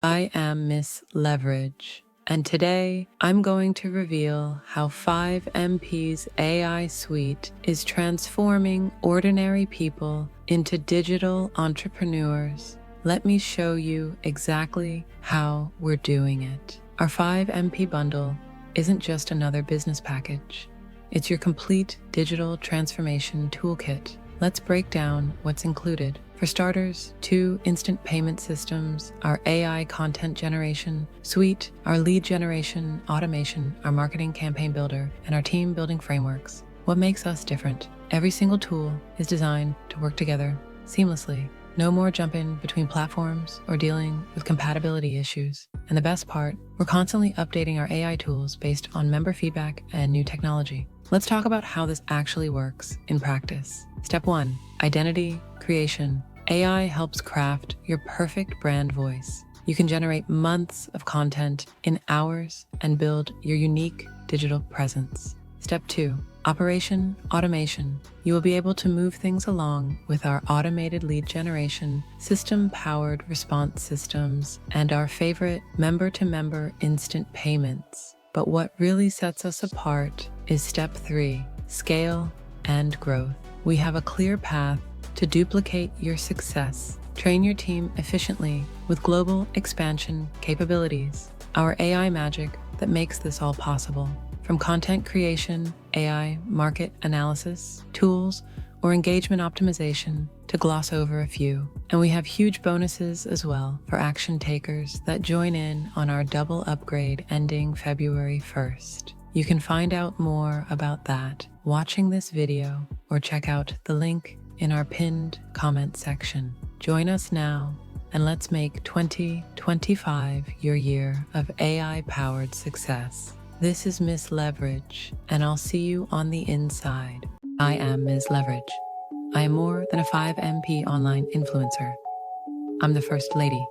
I am Miss Leverage, and today I'm going to reveal how 5MP's AI suite is transforming ordinary people into digital entrepreneurs. Let me show you exactly how we're doing it. Our 5MP bundle isn't just another business package. It's your complete digital transformation toolkit. Let's break down what's included. For starters, 2 instant payment systems, our AI content generation suite, our lead generation automation, our marketing campaign builder, and our team building frameworks. What makes us different? Every single tool is designed to work together seamlessly. No more jumping between platforms or dealing with compatibility issues. And the best part, we're constantly updating our AI tools based on member feedback and new technology. Let's talk about how this actually works in practice. Step 1, identity creation. AI helps craft your perfect brand voice. You can generate months of content in hours and build your unique digital presence. Step 2, operation automation. You will be able to move things along with our automated lead generation, system-powered response systems, and our favorite member-to-member instant payments. But what really sets us apart is step 3, scale and growth. We have a clear path to duplicate your success. Train your team efficiently with global expansion capabilities. Our AI magic that makes this all possible. From content creation, AI market analysis, tools, or engagement optimization, to gloss over a few. And we have huge bonuses as well for action takers that join in on our double upgrade ending February 1st. You can find out more about that watching this video or check out the link in our pinned comment section. Join us now and let's make 2025 your year of AI-powered success. This is Miss Leverage, and I'll see you on the inside. I am Ms. Leverage. I am more than a 5MP online influencer. I'm the first lady.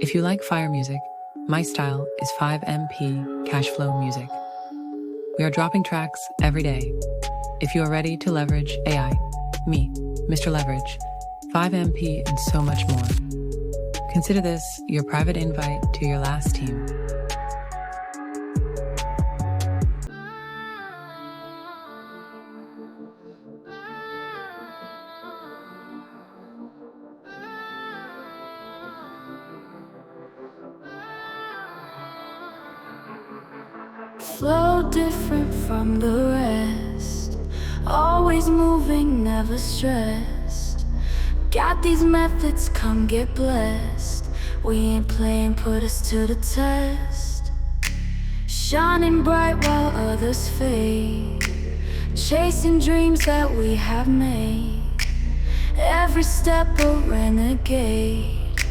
If you like fire music, my style is 5MP cash flow music. We are dropping tracks every day. If you are ready to leverage AI, me, Mr. Leverage, 5MP, and so much more, consider this your private invite to your last team. Flow different from the rest, always moving, never stressed. Got these methods, come get blessed. We ain't playing, put us to the test. Shining bright while others fade, chasing dreams that we have made. Every step a renegade,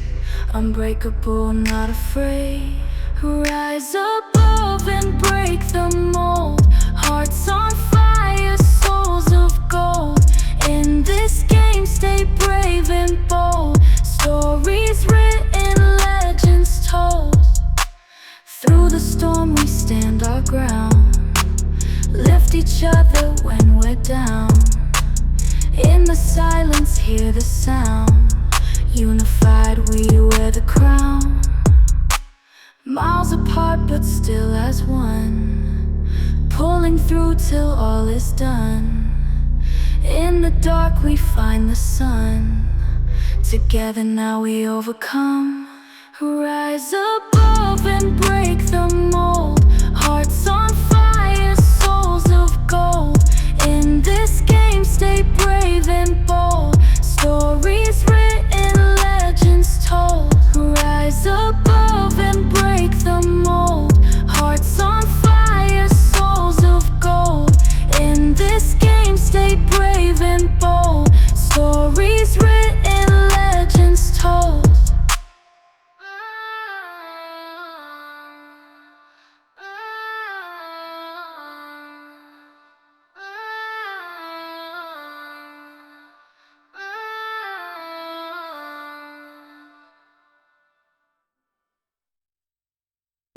unbreakable, not afraid. Rise above and break the mold. Hearts on fire, souls of gold. In this game, stay brave and bold. Stories written, legends told. Through the storm we stand our ground, lift each other when we're down. In the silence, hear the sound. Unified, we wear the crown. Miles apart but still as one, pulling through till all is done. In the dark we find the sun. Together now we overcome. Rise above and break the mold. Hearts on fire, souls of gold. In this game stay brave and bold. Stories written, legends told. Rise above and break the mold. Hearts on fire, souls of gold. In this game stay brave and